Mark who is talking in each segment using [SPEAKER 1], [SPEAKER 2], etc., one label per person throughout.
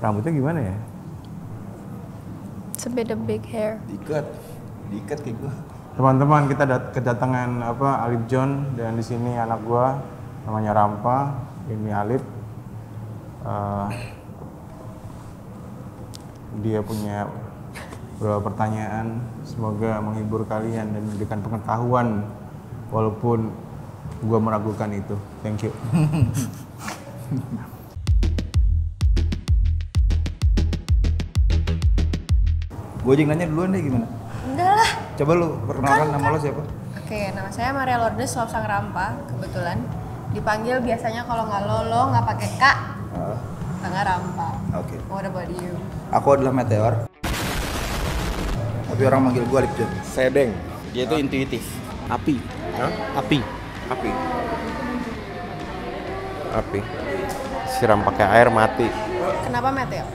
[SPEAKER 1] Rambutnya gimana ya?
[SPEAKER 2] It's a bit of big hair.
[SPEAKER 3] Diikat kayak gue.
[SPEAKER 1] Teman-teman, kita kedatangan Alip John, dan di sini anak gua namanya Rampa, ini Alip. Dia punya beberapa pertanyaan, semoga menghibur kalian dan memberikan pengetahuan walaupun gua meragukan itu. Thank you.
[SPEAKER 3] Gue aja nanya duluan deh gimana?
[SPEAKER 2] Enggak lah.
[SPEAKER 3] Coba lu perkenalkan nama lo siapa?
[SPEAKER 2] Oke, nama saya Maria Lourdes Swapsang Rampa, kebetulan. Dipanggil biasanya kalau nggak lo nggak pakai Kak. Nggak Rampa.
[SPEAKER 3] Oke.
[SPEAKER 2] What about you?
[SPEAKER 3] Aku adalah Meteor. Tapi orang manggil gue Alip John.
[SPEAKER 4] Sedeng. Dia itu intuitif. Api. Api. Siram pakai air mati.
[SPEAKER 2] Kenapa Meteor?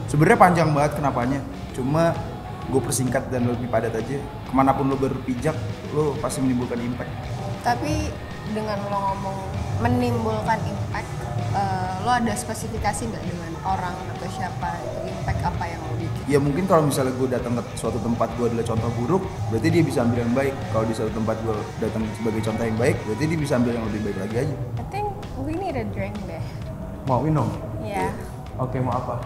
[SPEAKER 3] Sebenarnya panjang banget kenapanya. Cuma gue persingkat dan lebih padat aja. Kemanapun lo berpijak, lo pasti menimbulkan impact.
[SPEAKER 2] Tapi dengan lo ngomong menimbulkan impact, lo ada spesifikasi nggak dengan orang atau siapa, impact apa yang lo bikin?
[SPEAKER 3] Ya mungkin kalau misalnya gue datang ke suatu tempat gue adalah contoh buruk, berarti dia bisa ambil yang baik. Kalau di suatu tempat gue datang sebagai contoh yang baik, berarti dia bisa ambil yang lebih baik lagi aja.
[SPEAKER 2] I think we need a drink deh.
[SPEAKER 1] Mau minum?
[SPEAKER 2] Ya,
[SPEAKER 1] Oke, mau apa?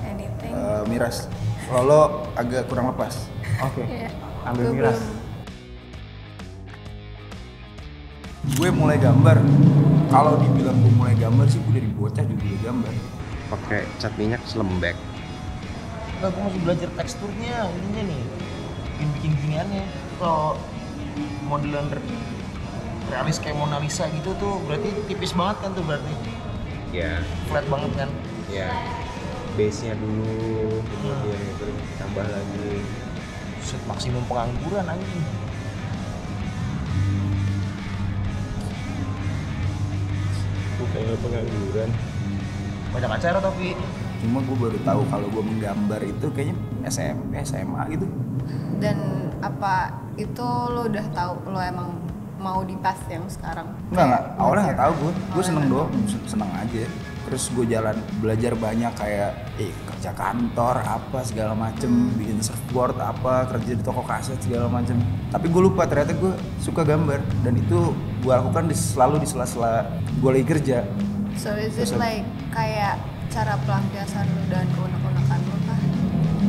[SPEAKER 2] anything.
[SPEAKER 3] Miras. Kalau lo agak kurang lepas.
[SPEAKER 1] Oke,
[SPEAKER 2] Iya.
[SPEAKER 1] ambil
[SPEAKER 2] Gue
[SPEAKER 1] miras.
[SPEAKER 3] Gue mulai gambar. Kalau dibilang gue mulai gambar sih, gue dari bocah juga mulai gambar.
[SPEAKER 4] Pakai cat minyak selembek.
[SPEAKER 5] Enggak, gue masih belajar teksturnya, ininya nih. Bikin giniannya. Kalau modelan realis kayak Mona Lisa gitu tuh berarti tipis banget kan tuh berarti.
[SPEAKER 4] Ya.
[SPEAKER 5] Flat banget kan.
[SPEAKER 4] Ya. Base-nya dulu, kemudian itu tambah lagi.
[SPEAKER 5] Set maksimum pengangguran anjing.
[SPEAKER 4] Bukannya pengangguran.
[SPEAKER 5] Banyak acara tapi
[SPEAKER 3] Cuma gue baru tahu kalau gue menggambar itu kayaknya SMP, SMA gitu.
[SPEAKER 2] Dan apa itu lo udah tahu lo emang mau di path yang sekarang?
[SPEAKER 3] Enggak, awalnya nggak tahu gue seneng
[SPEAKER 2] Awalnya
[SPEAKER 3] doang, seneng aja. Terus gue jalan belajar banyak kayak kerja kantor apa segala macem, bikin surfboard apa, kerja di toko kaset segala macem. Tapi gue lupa ternyata gue suka gambar dan itu gue lakukan selalu di sela-sela gue lagi kerja.
[SPEAKER 2] So is it like kayak cara pelampiasan lo dan keunek-unekan lo kah?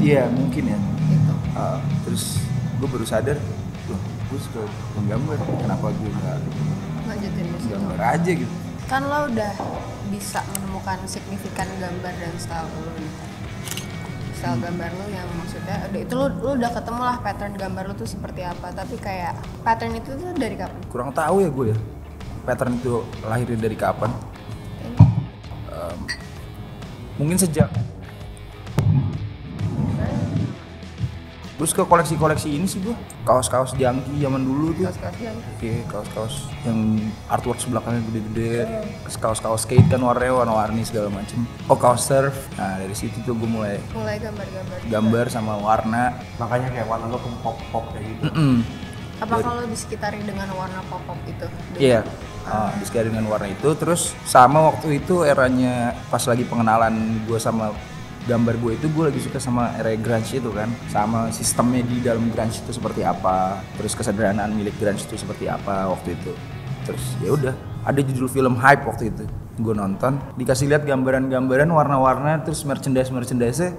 [SPEAKER 3] Iya mungkin ya.
[SPEAKER 2] Gitu.
[SPEAKER 3] Terus gue baru sadar, loh gue suka menggambar, kenapa gue nggak
[SPEAKER 2] Lanjutin di situ.
[SPEAKER 3] gambar aja gitu.
[SPEAKER 2] Kan lo udah bisa menemukan signifikan gambar dan style lo nih. Style gambar lo yang maksudnya udah itu lo udah ketemu lah pattern gambar lo tuh seperti apa, tapi kayak pattern itu tuh dari kapan?
[SPEAKER 3] Kurang tahu ya gue ya, pattern itu lahirnya dari kapan. Mungkin sejak gue suka koleksi-koleksi ini sih gue, kaos-kaos Junkie zaman dulu tuh.
[SPEAKER 2] Kaos-kaos yang
[SPEAKER 3] Oke, kaos-kaos yang artwork sebelahnya gede-gede, terus kaos-kaos skate kan warna-warni segala macem. Oh, kaos surf. Nah dari situ tuh gue mulai
[SPEAKER 2] mulai gambar-gambar.
[SPEAKER 3] gambar sama warna.
[SPEAKER 1] Makanya kayak warna lo pop-pop kayak gitu.
[SPEAKER 2] Apa kalau disekitari dengan warna pop-pop itu?
[SPEAKER 3] Iya, di sekali dengan warna itu. Terus sama waktu itu eranya pas lagi pengenalan gue sama gambar gue itu, gue lagi suka sama era grunge itu kan, sama sistemnya di dalam grunge itu seperti apa, terus kesederhanaan milik grunge itu seperti apa waktu itu. Terus ya udah, ada judul film Hype waktu itu, gue nonton, dikasih lihat gambaran-gambaran warna-warna, terus merchandise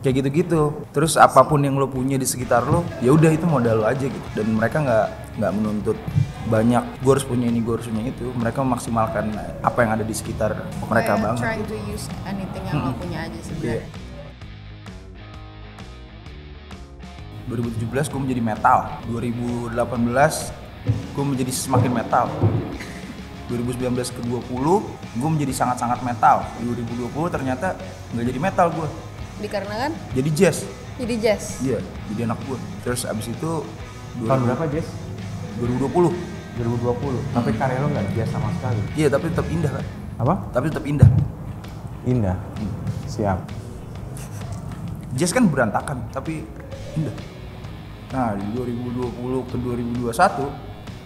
[SPEAKER 3] kayak gitu-gitu. Terus apapun yang lo punya di sekitar lo, ya udah itu modal lo aja gitu. Dan mereka nggak menuntut banyak, gue harus punya ini, gue harus punya itu. Mereka memaksimalkan apa yang ada di sekitar mereka
[SPEAKER 2] Kayak
[SPEAKER 3] banget.
[SPEAKER 2] trying to use anything yang lo punya aja sebenarnya.
[SPEAKER 3] 2017 gue menjadi metal, 2018 gue menjadi semakin metal, 2019 ke 20 gue menjadi sangat-sangat metal, 2020 ternyata nggak jadi metal gue,
[SPEAKER 2] Dikarenakan
[SPEAKER 3] jadi jazz.
[SPEAKER 2] jadi jazz.
[SPEAKER 3] Iya, jadi anak gue. Terus abis itu
[SPEAKER 1] Tahun berapa, Jess?
[SPEAKER 3] 2020.
[SPEAKER 1] 2020. Tapi karya lo nggak jazz sama sekali.
[SPEAKER 3] Iya, tapi tetap indah kan?
[SPEAKER 1] Apa?
[SPEAKER 3] Tapi tetap indah.
[SPEAKER 1] Indah. Siap.
[SPEAKER 3] Jazz kan berantakan, tapi indah. Nah, di 2020 ke 2021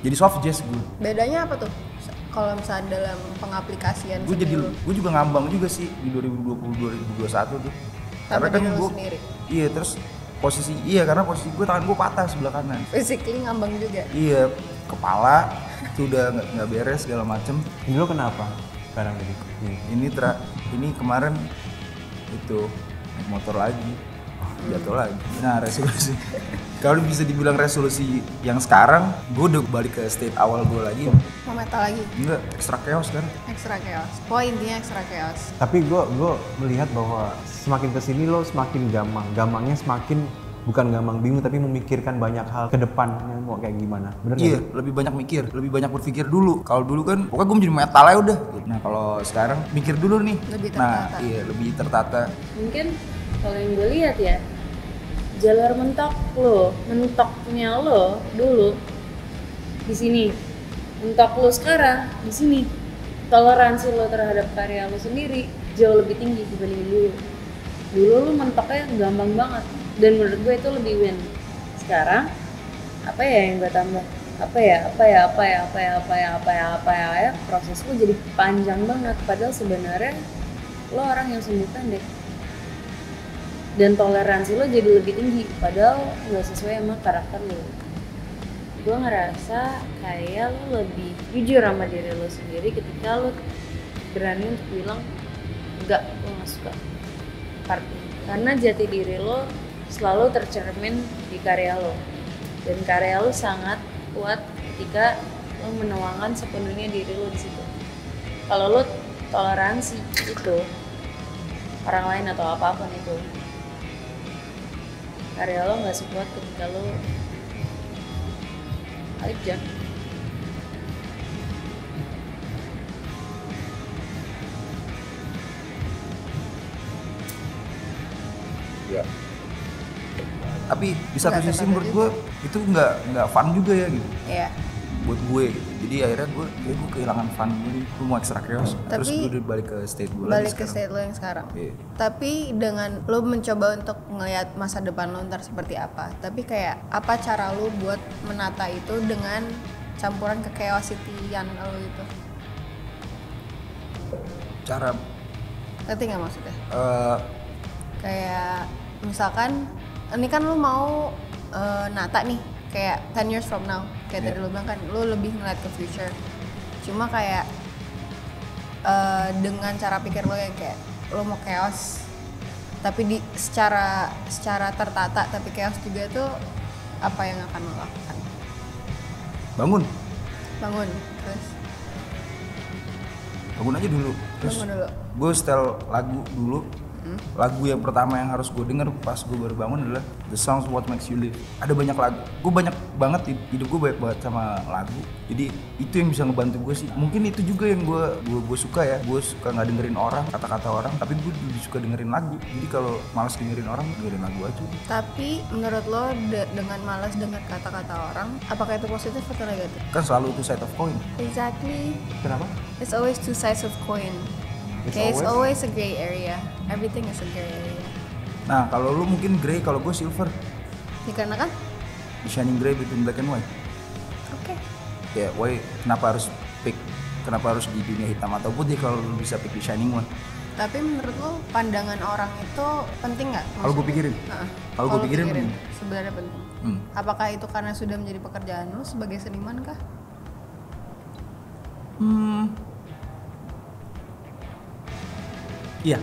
[SPEAKER 3] jadi soft jazz gue.
[SPEAKER 2] Bedanya apa tuh? kalau misalnya dalam pengaplikasian
[SPEAKER 3] Gue
[SPEAKER 2] seni lu?
[SPEAKER 3] gue juga ngambang juga sih di 2020 2021 tuh.
[SPEAKER 2] Sama diri lu
[SPEAKER 3] gue
[SPEAKER 2] sendiri?
[SPEAKER 3] iya, terus karena posisi gue tangan gue patah sebelah kanan.
[SPEAKER 2] Physically ngambang juga?
[SPEAKER 3] Iya, kepala itu udah nggak beres segala macem.
[SPEAKER 1] Ini lo kenapa sekarang jadi?
[SPEAKER 3] Ini kemarin itu naik motor lagi, jatuh lagi. Nah, resolusi kalau bisa dibilang resolusi yang sekarang, gue udah balik ke state awal gue lagi.
[SPEAKER 2] Mau metal lagi?
[SPEAKER 3] Enggak, extra chaos kan.
[SPEAKER 2] Extra chaos. Intinya extra chaos.
[SPEAKER 1] Tapi gue melihat bahwa semakin kesini lo semakin gampangnya semakin bukan gampang bingung tapi memikirkan banyak hal ke depannya mau kayak gimana, bener nggak
[SPEAKER 3] Iya,
[SPEAKER 1] sih?
[SPEAKER 3] lebih banyak berpikir dulu. Kalau dulu kan, pokoknya gue menjadi metal ya udah. Nah, kalau sekarang mikir dulu nih.
[SPEAKER 2] Lebih tertata.
[SPEAKER 3] Nah, iya lebih tertata.
[SPEAKER 6] Mungkin kalau yang gue lihat ya, jalur mentoknya lo dulu di sini, mentok lo sekarang di sini. Toleransi lo terhadap karya lo sendiri jauh lebih tinggi dibanding dulu. Dulu lo mentoknya gampang banget, dan menurut gue itu lebih win. Sekarang apa ya yang gue tambah? Proses lo jadi panjang banget, padahal sebenarnya lo orang yang sumbu pendek. Dan toleransi lo jadi lebih tinggi, padahal nggak sesuai sama karakter lo. Gue ngerasa kayak lo lebih jujur sama diri lo sendiri ketika lo berani untuk bilang enggak, lo nggak suka part ini. Karena jati diri lo selalu tercermin di karya lo, dan karya lo sangat kuat ketika lo menuangkan sepenuhnya diri lo di situ. Kalau lo toleransi itu orang lain atau apapun itu, karya lo nggak sekuat ketika lo aja.
[SPEAKER 3] Ya. Tapi di satu
[SPEAKER 2] Nggak
[SPEAKER 3] sisi
[SPEAKER 2] tertata
[SPEAKER 3] menurut gue itu nggak fun juga ya gitu.
[SPEAKER 2] Iya.
[SPEAKER 3] Buat gue gitu. Jadi akhirnya gue kehilangan fun gue mau extra chaos. Terus
[SPEAKER 2] Tapi
[SPEAKER 3] gue udah balik ke state gue lagi
[SPEAKER 2] Balik ke
[SPEAKER 3] sekarang.
[SPEAKER 2] state lo yang sekarang.
[SPEAKER 3] Iya.
[SPEAKER 2] Tapi dengan lo mencoba untuk ngelihat masa depan lo ntar seperti apa. Tapi kayak apa cara lo buat menata itu dengan campuran kechaosity-an lo itu?
[SPEAKER 3] Cara
[SPEAKER 2] Ngerti nggak maksudnya?
[SPEAKER 3] eh,
[SPEAKER 2] Kayak misalkan ini kan lo mau nata nih kayak 10 years from now. Kayak tadi lo bilang kan lo lebih ngeliat ke future. Cuma kayak dengan cara pikir lo yang kayak lo mau chaos tapi secara tertata tapi chaos juga tuh, apa yang akan lo lakukan?
[SPEAKER 3] bangun aja dulu. Terus
[SPEAKER 2] Bangun dulu.
[SPEAKER 3] gue setel lagu dulu. Lagu yang pertama yang harus gue denger pas gue baru bangun adalah The Songs What Makes You Live. Ada banyak lagu, gue banyak banget hidup gue banyak banget sama lagu. Jadi itu yang bisa ngebantu gue sih. Mungkin itu juga yang gue suka ya. Gue suka nggak dengerin orang, kata-kata orang, tapi gue lebih suka dengerin lagu. Jadi kalau malas dengerin orang, dengerin lagu aja.
[SPEAKER 2] Tapi menurut lo dengan malas dengar kata-kata orang, apakah itu positif atau negatif?
[SPEAKER 3] Kan selalu two side of coin.
[SPEAKER 2] Exactly.
[SPEAKER 1] Kenapa?
[SPEAKER 2] It's always two sides of coin. Okay, it's always a gray area. Everything is a gray area.
[SPEAKER 3] Nah kalau lu mungkin grey, kalau gue silver.
[SPEAKER 2] Dikarenakan?
[SPEAKER 3] The shining gray between black and white.
[SPEAKER 2] Oke.
[SPEAKER 3] Ya, why kenapa harus pick? Kenapa harus di dunia hitam atau putih kalau lu bisa pick the shining one?
[SPEAKER 2] Tapi menurut lo pandangan orang itu penting nggak?
[SPEAKER 3] Kalau gue pikirin, kalau gue pikirin penting.
[SPEAKER 2] sebenarnya penting. Apakah itu karena sudah menjadi pekerjaan lo sebagai seniman kah?
[SPEAKER 3] Iya.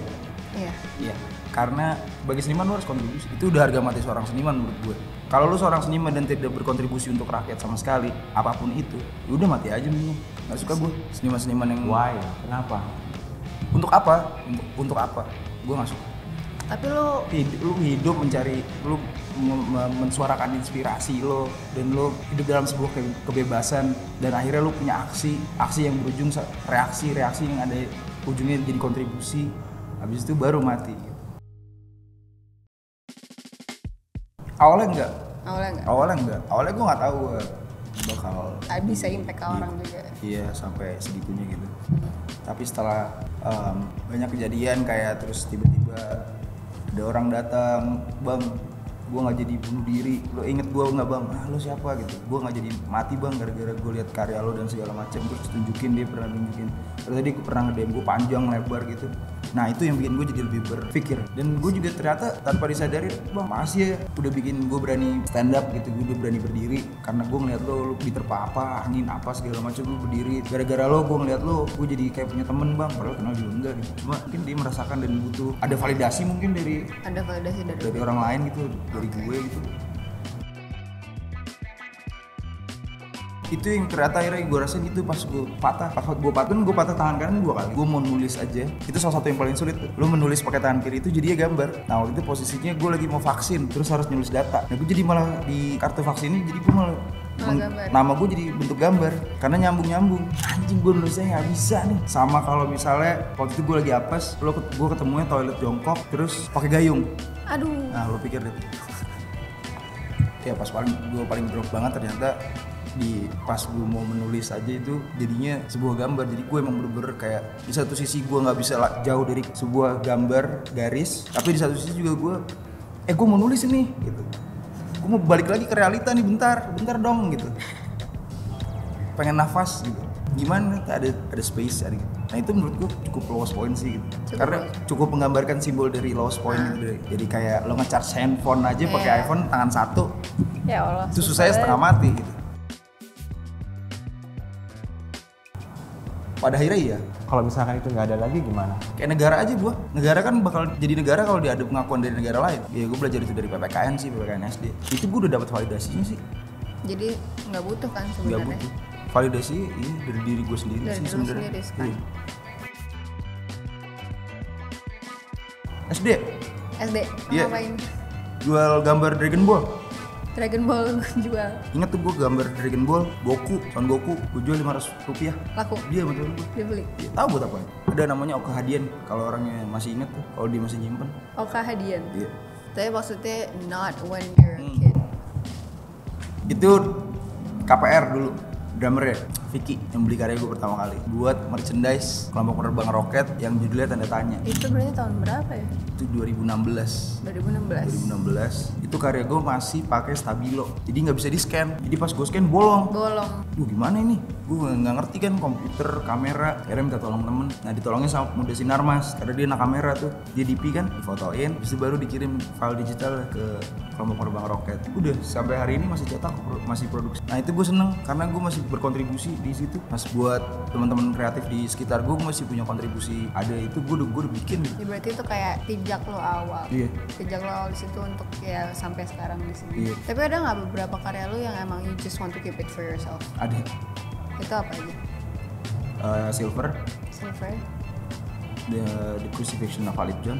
[SPEAKER 2] Iya.
[SPEAKER 3] Iya. Karena bagi seniman lu harus kontribusi. Itu udah harga mati seorang seniman menurut gue. Kalau lu seorang seniman dan tidak berkontribusi untuk rakyat sama sekali, apapun itu, ya udah mati aja mending. Gak suka gue seniman-seniman yang
[SPEAKER 1] Why? Kenapa?
[SPEAKER 3] Untuk apa? Untuk apa? Gue gak suka.
[SPEAKER 2] Tapi lo
[SPEAKER 3] Lu hidup mencari, lu mensuarakan inspirasi lo, dan lo hidup dalam sebuah kebebasan, dan akhirnya lu punya aksi yang berujung reaksi yang ada ujungnya jadi kontribusi. Habis itu baru mati. Awalnya enggak. Awalnya gue nggak tahu bakal
[SPEAKER 2] bisa impact ke orang juga.
[SPEAKER 3] Iya, sampai segitunya gitu. Tapi setelah banyak kejadian kayak terus tiba-tiba ada orang datang, bang, gue nggak jadi bunuh diri, lo inget gue nggak bang, lo siapa gitu, gue nggak jadi mati bang gara-gara gue lihat karya lo dan segala macam. Terus tunjukin, dia pernah nunjukin, terus tadi gue pernah nge-DM gue panjang lebar gitu. Nah itu yang bikin gue jadi lebih berpikir, dan gue juga ternyata tanpa disadari, bang makasih ya udah bikin gue berani stand up gitu, gue udah berani berdiri karena gue ngeliat lo diterpa apa, angin apa segala macam, gue berdiri gara-gara lo, gue ngeliat lo, gue jadi kayak punya temen bang, padahal kenal juga enggak gitu. Cuma mungkin dia merasakan dan butuh ada validasi mungkin dari orang lain gitu, dari gue gitu. Itu yang ternyata akhirnya gue rasain itu pas gue patah tangan kanan 2 kali. Gue mau nulis aja, itu salah satu yang paling sulit. Lo menulis pakai tangan kiri itu jadinya gambar. Nah waktu itu posisinya gue lagi mau vaksin, terus harus nulis data. Nah gue jadi malah di kartu vaksin ini, jadi gue malah nama gue jadi bentuk gambar karena nyambung. Anjing, gue nulisnya nggak bisa nih. Sama kalau misalnya waktu itu gue lagi apes, gue ketemunya toilet jongkok terus pakai gayung.
[SPEAKER 2] Aduh.
[SPEAKER 3] Nah lo pikir deh. Ya pas gue paling drop banget ternyata pas gue mau menulis aja itu jadinya sebuah gambar. Jadi gue emang bener-bener kayak di satu sisi gue nggak bisa jauh dari sebuah gambar garis, tapi di satu sisi juga gue mau nulis ini gitu. Gue mau balik lagi ke realita nih, bentar dong gitu. Pengen nafas gitu. Gimana? Ada space ada gitu. Nah itu menurut gue cukup lowest point sih gitu. Karena cukup menggambarkan simbol dari lowest point gitu. Jadi kayak lo nge-charge handphone aja pakai iPhone tangan satu.
[SPEAKER 6] Ya Allah.
[SPEAKER 3] Itu susahnya setengah mati gitu. Pada akhirnya iya.
[SPEAKER 1] Kalau misalkan itu nggak ada lagi gimana?
[SPEAKER 3] Kayak negara aja gua. Negara kan bakal jadi negara kalau dia ada pengakuan dari negara lain. Ya gua belajar itu dari PPKN SD. Itu gua udah dapat validasinya sih.
[SPEAKER 2] Jadi nggak butuh kan
[SPEAKER 3] Nggak
[SPEAKER 2] sebenarnya?
[SPEAKER 3] butuh. Validasi iya dari diri gua sendiri
[SPEAKER 2] Dari
[SPEAKER 3] sih
[SPEAKER 2] diri
[SPEAKER 3] sebenarnya.
[SPEAKER 2] sendiri kan?
[SPEAKER 3] Iya. SD
[SPEAKER 2] SD
[SPEAKER 3] Iya.
[SPEAKER 2] ngapain?
[SPEAKER 3] jual gambar Dragon Ball.
[SPEAKER 2] Dragon Ball jual
[SPEAKER 3] Ingat tuh gua gambar Dragon Ball, Son Goku, gua jual 500 rupiah.
[SPEAKER 2] laku
[SPEAKER 3] Dia betul gua.
[SPEAKER 2] dibeli.
[SPEAKER 3] Ya, tahu buat apa? Ada namanya Oka Hadian kalau orangnya masih inget tuh, kalau dia masih nyimpen.
[SPEAKER 2] Oka Hadian.
[SPEAKER 3] Iya.
[SPEAKER 2] Tapi maksudnya not when you're a kid.
[SPEAKER 3] Itu KPR dulu, drummer ya, Vicky yang beli karya gue pertama kali buat merchandise kelompok penerbang roket yang judulnya tanda tanya.
[SPEAKER 2] Itu berarti tahun berapa ya?
[SPEAKER 3] Itu 2016.
[SPEAKER 2] 2016.
[SPEAKER 3] Itu karya gue masih pakai stabilo, jadi nggak bisa di scan. Jadi pas gue scan bolong. Gimana ini? Gue nggak ngerti kan komputer, kamera. Akhirnya minta tolong temen. Nah ditolongnya sama Muda Sinar Mas, karena dia anak kamera tuh. Dia DP kan, difotoin, terus baru dikirim file digital ke kelompok penerbang roket. Udah sampai hari ini masih cetak, masih produksi. Nah itu gue seneng karena gue masih berkontribusi di situ. Mas buat teman-teman kreatif di sekitar gue masih punya kontribusi. Ada itu gue udah bikin.
[SPEAKER 2] Ya, berarti itu kayak pijak lo awal.
[SPEAKER 3] Iya.
[SPEAKER 2] Pijak lo awal di situ untuk ya sampai sekarang di sini.
[SPEAKER 3] Iya.
[SPEAKER 2] Tapi ada nggak beberapa karya lo yang emang you just want to keep it for yourself?
[SPEAKER 3] Ada.
[SPEAKER 2] Itu apa aja?
[SPEAKER 3] Silver,
[SPEAKER 2] Silver?
[SPEAKER 3] the Crucifixion of Alip John.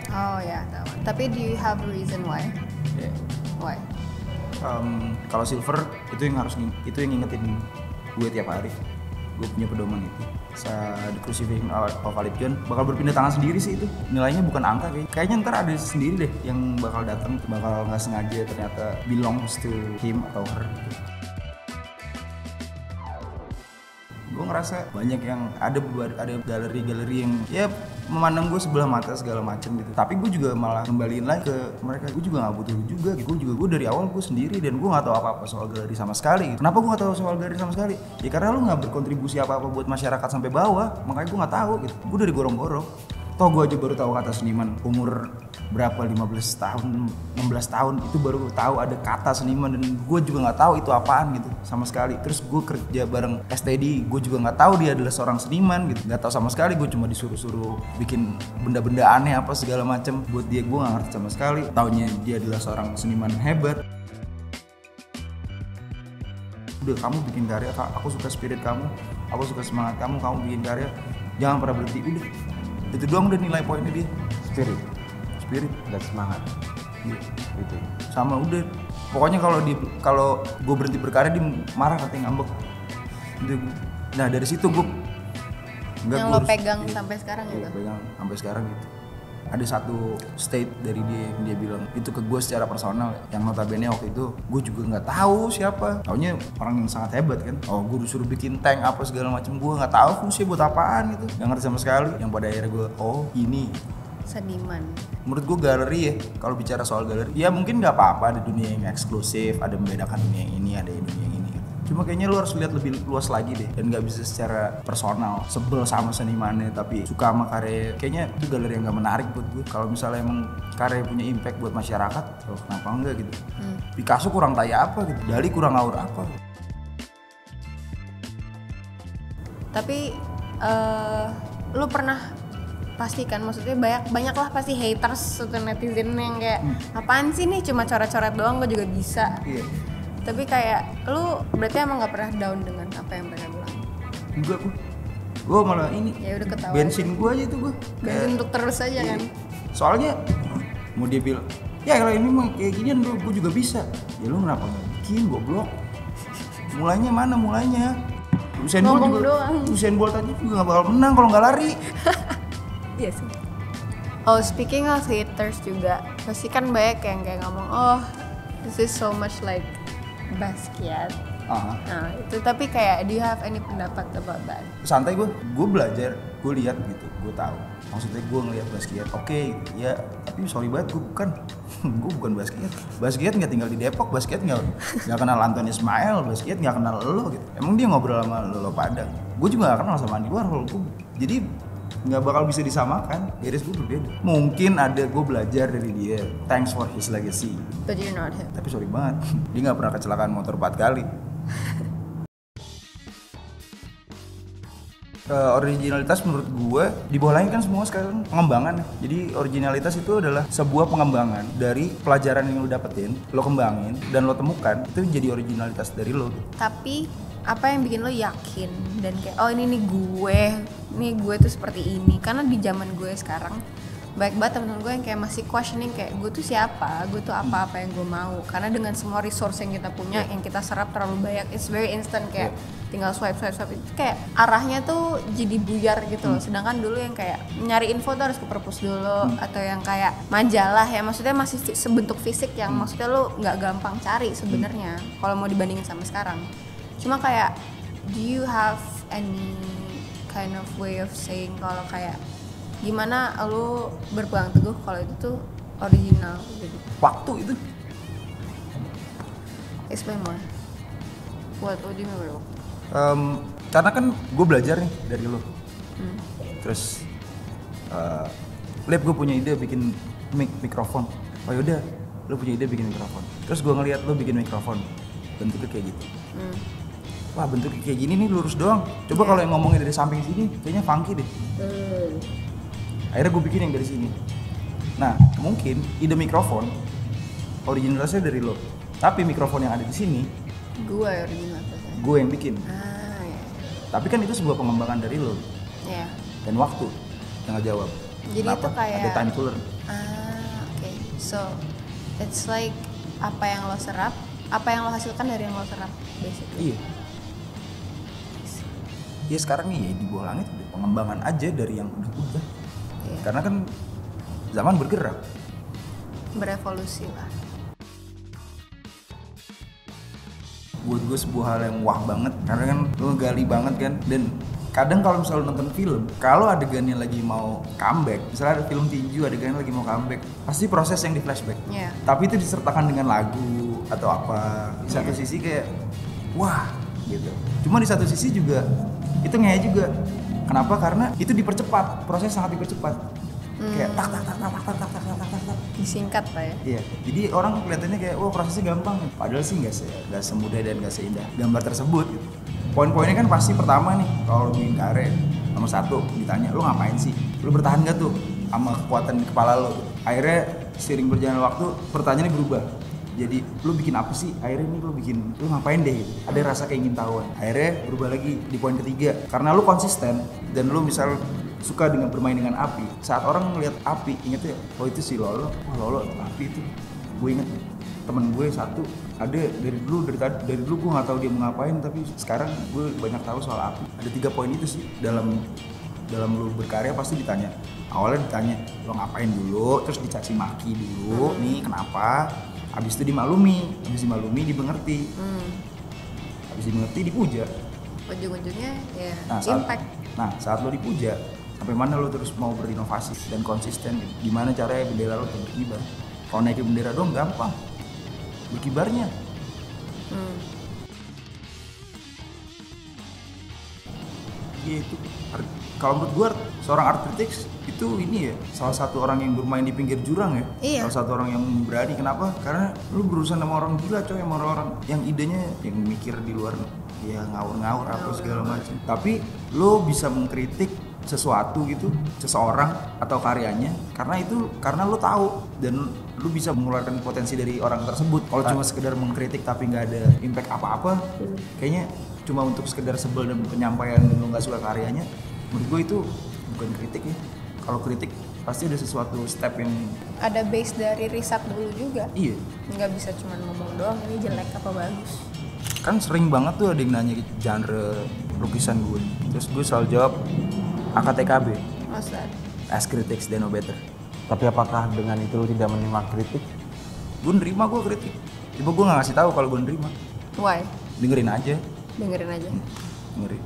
[SPEAKER 2] Oh ya, tahu. Tapi do you have a reason why?
[SPEAKER 3] Yeah.
[SPEAKER 2] Why?
[SPEAKER 3] Kalau Silver itu yang ngingetin gue tiap hari. Gue punya pedoman itu. The Crucifixion of Alip John bakal berpindah tangan sendiri sih itu. Nilainya bukan angka kayaknya ntar ada sendiri deh yang bakal datang, bakal nggak sengaja ternyata belongs to him atau her. Gue ngerasa banyak yang ada galeri-galeri yang ya memandang gue sebelah mata segala macam gitu. Tapi gue juga malah kembaliin lagi ke mereka. Gue juga nggak butuh juga gitu. Gue dari awal gue sendiri dan gue nggak tahu apa-apa soal galeri sama sekali. Gitu. Kenapa gue nggak tahu soal galeri sama sekali? Ya karena lu nggak berkontribusi apa-apa buat masyarakat sampai bawah. Makanya gue nggak tahu gitu. Gue dari gorong-gorong. Toh gue aja baru tahu kata seniman umur berapa 15 tahun 16 tahun itu baru tahu ada kata seniman, dan gue juga nggak tahu itu apaan gitu sama sekali. Terus gue kerja bareng STD, gue juga nggak tahu dia adalah seorang seniman gitu, nggak tahu sama sekali. Gue cuma disuruh-suruh bikin benda-benda aneh apa segala macam buat dia. Gue nggak ngerti sama sekali. Taunya dia adalah seorang seniman hebat. Udah, kamu bikin karya, aku suka spirit kamu, aku suka semangat kamu bikin karya, jangan pernah berhenti. Udah, itu doang udah nilai poinnya dia. Spirit
[SPEAKER 1] dan semangat.
[SPEAKER 3] Iya.
[SPEAKER 1] Gitu.
[SPEAKER 3] Sama udah. Pokoknya kalau gue berhenti berkarya dia marah, katanya ngambek. Nah dari situ gue
[SPEAKER 2] yang lo pegang sampai sekarang gitu.
[SPEAKER 3] Pegang sampai sekarang gitu. Ada satu state dari dia yang dia bilang itu ke gue secara personal, yang notabene waktu itu gue juga nggak tahu siapa. Taunya orang yang sangat hebat kan. Oh, gue disuruh bikin tank apa segala macam, gue nggak tahu fungsinya buat apaan gitu, nggak ngerti sama sekali. Yang pada akhirnya gue ini
[SPEAKER 2] seniman?
[SPEAKER 3] Menurut gue galeri ya, kalau bicara soal galeri, ya mungkin nggak apa-apa ada dunia yang eksklusif, ada membedakan dunia yang ini, ada dunia yang ini. Cuma kayaknya lu harus lihat lebih luas lagi deh, dan nggak bisa secara personal sebel sama senimannya tapi suka sama karya. Kayaknya itu galeri yang nggak menarik buat gue. Kalau misalnya emang karya punya impact buat masyarakat, oh kenapa enggak gitu. Picasso kurang tai apa gitu, Dali kurang aura apa.
[SPEAKER 2] Tapi lu pernah pasti kan, maksudnya banyak lah pasti haters atau netizen yang kayak apaan sih nih cuma coret-coret doang gue juga bisa.
[SPEAKER 3] Iya.
[SPEAKER 2] Tapi kayak lu berarti emang nggak pernah down dengan apa yang mereka bilang?
[SPEAKER 3] Enggak gue malah ini.
[SPEAKER 2] Ya udah ketawa.
[SPEAKER 3] Bensin gue aja tuh gue.
[SPEAKER 2] Bensin untuk terus aja kan.
[SPEAKER 3] Soalnya mau dia bilang, ya kalau ini mah kayak ginian gue juga bisa. Ya lu kenapa nggak bikin goblok? Mulainya mana mulainya? Usain Bolt
[SPEAKER 2] Ngomong
[SPEAKER 3] juga.
[SPEAKER 2] doang.
[SPEAKER 3] Usain Bolt aja juga nggak bakal menang kalau nggak lari.
[SPEAKER 2] Iya sih. Oh, speaking of haters juga, pasti kan banyak yang kayak ngomong, oh this is so much like Basquiat. Nah itu, tapi kayak do you have any pendapat about that?
[SPEAKER 3] Santai gue belajar, gue lihat gitu, gue tahu. Maksudnya gue ngelihat Basquiat, oke, ya tapi sorry banget gue bukan Basquiat. Basquiat nggak tinggal di Depok, Basquiat nggak kenal Anton Ismail, Basquiat nggak kenal lo gitu. Emang dia ngobrol sama lo Padang, gue juga nggak kenal sama Andy Warhol. Jadi nggak bakal bisa disamakan. Iris gue berbeda. Mungkin ada gue belajar dari dia. Thanks for his legacy.
[SPEAKER 2] But you're not him.
[SPEAKER 3] Tapi sorry banget, dia nggak pernah kecelakaan motor 4 kali. Originalitas menurut gue di bawah langit kan semua sekarang pengembangan. Jadi originalitas itu adalah sebuah pengembangan dari pelajaran yang lo dapetin, lo kembangin dan lo temukan, itu jadi originalitas dari lo.
[SPEAKER 2] Tapi apa yang bikin lo yakin dan kayak oh ini nih gue tuh seperti ini? Karena di zaman gue sekarang banyak banget temen-temen gue yang kayak masih questioning kayak gue tuh siapa, gue tuh apa yang gue mau. Karena dengan semua resource yang kita punya, yang kita serap terlalu banyak, it's very instant kayak tinggal swipe itu kayak arahnya tuh jadi buyar gitu loh. Sedangkan dulu yang kayak nyari info tuh harus ke perpus dulu, atau yang kayak majalah ya, maksudnya masih sebentuk fisik yang maksudnya lo nggak gampang cari sebenarnya kalau mau dibandingin sama sekarang. Cuma kayak do you have any kind of way of saying kalau kayak gimana lo berpegang teguh kalau itu tuh original gitu?
[SPEAKER 3] Waktu itu
[SPEAKER 2] Explain more. What do you mean by waktu?
[SPEAKER 3] Karena kan gue belajar nih dari lo. Terus Lab gue punya ide bikin mikrofon. Oh yaudah, lo punya ide bikin mikrofon. Terus gue ngeliat lo bikin mikrofon, bentuknya kayak gitu. Wah bentuknya kayak gini nih, lurus doang. Coba kalau yang ngomongnya dari samping sini, kayaknya funky deh. Akhirnya gue bikin yang dari sini. Nah mungkin ide mikrofon originalitasnya dari lo, tapi mikrofon yang ada di sini
[SPEAKER 2] Gue originalitasnya.
[SPEAKER 3] gue yang bikin.
[SPEAKER 2] Ya.
[SPEAKER 3] Tapi kan itu sebuah pengembangan dari lo
[SPEAKER 2] Ya.
[SPEAKER 3] dan waktu yang ngejawab.
[SPEAKER 2] Jadi
[SPEAKER 3] Kenapa?
[SPEAKER 2] itu kayak
[SPEAKER 3] Ada time to learn.
[SPEAKER 2] Oke. So it's like apa yang lo serap, apa yang lo hasilkan dari yang lo serap, basically.
[SPEAKER 3] Iya. Ya sekarang nih ya, di bawah langit udah pengembangan aja dari yang udah.
[SPEAKER 2] Iya.
[SPEAKER 3] Karena kan zaman bergerak.
[SPEAKER 2] Berevolusi lah.
[SPEAKER 3] Buat gue sebuah hal yang wah banget, karena kan lo gali banget kan. Dan kadang kalau misalnya lo nonton film, kalau adegannya lagi mau comeback, misalnya ada film tinju adegannya lagi mau comeback, pasti proses yang di flashback.
[SPEAKER 2] Iya.
[SPEAKER 3] Tapi itu disertakan dengan lagu atau apa. Di satu sisi kayak wah gitu. Cuma di satu sisi juga itu ngehe juga. Kenapa? Karena itu dipercepat, proses sangat dipercepat. Kayak tak.
[SPEAKER 2] Disingkat lah ya.
[SPEAKER 3] Iya, jadi orang kelihatannya kayak wah prosesnya gampang, padahal sih nggak semudah dan nggak seindah gambar tersebut. Gitu. Poin-poinnya kan pasti pertama nih, kalau lo bikin karya, nomor satu ditanya lo ngapain sih, lo bertahan nggak tuh sama kekuatan di kepala lo. Akhirnya seiring berjalannya waktu pertanyaannya berubah. Jadi lo bikin apa sih? Akhirnya nih lo ngapain deh? Gitu. Ada rasa keingin tahuan. Akhirnya berubah lagi di poin ketiga, karena lo konsisten dan lo misal suka dengan bermain dengan api. Saat orang ngeliat api, inget ya, oh itu si Lolo, Lolo api itu. Gue inget temen gue satu, ada dari dulu gue nggak tahu dia mau ngapain, tapi sekarang gue banyak tahu soal api. Ada 3 poin itu sih dalam lo berkarya pasti ditanya. Awalnya ditanya lo ngapain dulu, terus dicaci maki dulu, nih kenapa? Abis itu dimaklumi, dimengerti. Abis dimengerti dipuja.
[SPEAKER 2] Ujung-ujungnya ya
[SPEAKER 3] Nah,
[SPEAKER 2] impact.
[SPEAKER 3] saat lo dipuja, Sampai mana lo terus mau berinovasi dan konsisten? Gimana caranya bendera lo tetap berkibar? Kalau naikin bendera doang gampang, berkibarnya. Gitu. Kalau menurut gue seorang art critics itu ini ya salah satu orang yang bermain di pinggir jurang ya.
[SPEAKER 2] Iya.
[SPEAKER 3] Salah satu orang yang berani. Kenapa? Karena lu berurusan sama orang gila coy, sama orang yang idenya yang mikir di luar ya ngawur-ngawur apa segala macam. Tapi lu bisa mengkritik sesuatu gitu, seseorang atau karyanya karena lu tahu dan lu bisa mengeluarkan potensi dari orang tersebut. Kalau cuma sekedar mengkritik tapi nggak ada impact apa-apa, kayaknya cuma untuk sekedar sebel dan penyampaian dan lu nggak suka karyanya, menurut gue itu bukan kritik ya. Kalau kritik pasti ada sesuatu step yang
[SPEAKER 2] Ada base dari riset dulu juga.
[SPEAKER 3] iya.
[SPEAKER 2] Nggak bisa cuma ngomong doang ini jelek apa bagus.
[SPEAKER 3] Kan sering banget tuh ada yang nanya genre lukisan gue, terus gue selalu jawab AKTKB,
[SPEAKER 2] What's that?
[SPEAKER 3] Ask Critics They Know Better.
[SPEAKER 1] Tapi apakah dengan itu lu tidak menerima kritik?
[SPEAKER 3] Gue nerima gue kritik, cuma gue nggak ngasih tahu kalau gue nerima.
[SPEAKER 2] Why?
[SPEAKER 3] Dengerin aja.
[SPEAKER 2] Dengerin aja.
[SPEAKER 3] Dengerin.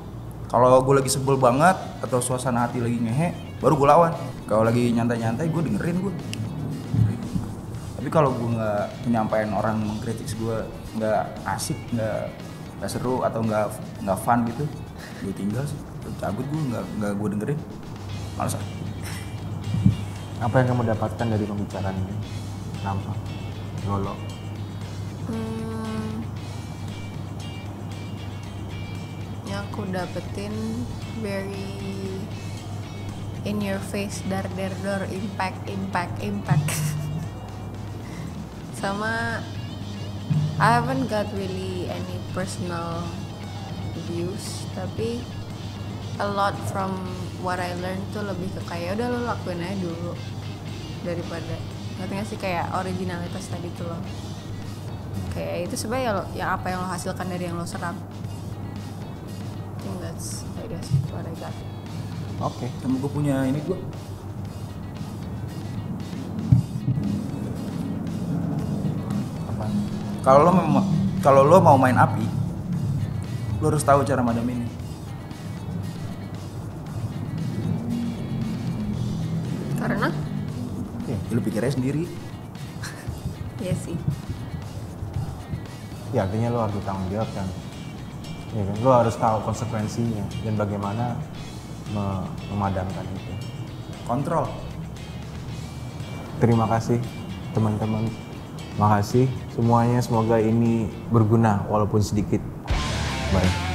[SPEAKER 3] Kalau gue lagi sebel banget atau suasana hati lagi ngehe, baru gue lawan. Kalau lagi nyantai-nyantai gue dengerin gue. Tapi kalau gue nggak penyampaian orang mengkritik gue nggak asik, nggak seru atau nggak fun gitu, gue tinggal sih. Cabut gue nggak gue dengerin. Males ah.
[SPEAKER 1] Apa yang kamu dapatkan dari pembicaraan ini? Kenapa? Lolo.
[SPEAKER 2] Yang aku dapetin very in your face, dar impact. Sama I haven't got really any personal views, tapi a lot from what I learned tuh lebih ke kayak udah lo lakuin aja dulu daripada ngerti gak sih kayak originalitas tadi tuh lo kayak itu sebenarnya yang apa yang lo hasilkan dari yang lo serap. I think that's I guess what I got.
[SPEAKER 1] Oke.
[SPEAKER 3] Sama gue punya ini gue.
[SPEAKER 1] Apa?
[SPEAKER 3] Kalau lo mau main api, lo harus tahu cara madaminnya.
[SPEAKER 2] Karena
[SPEAKER 3] Ya, lo pikir aja sendiri.
[SPEAKER 2] ya sih
[SPEAKER 1] Ya artinya lo harus bertanggung jawab kan. Ya kan? Lo harus tahu konsekuensinya dan bagaimana memadamkan itu.
[SPEAKER 3] Kontrol.
[SPEAKER 1] Terima kasih teman-teman. Makasih semuanya, semoga ini berguna walaupun sedikit. Bye.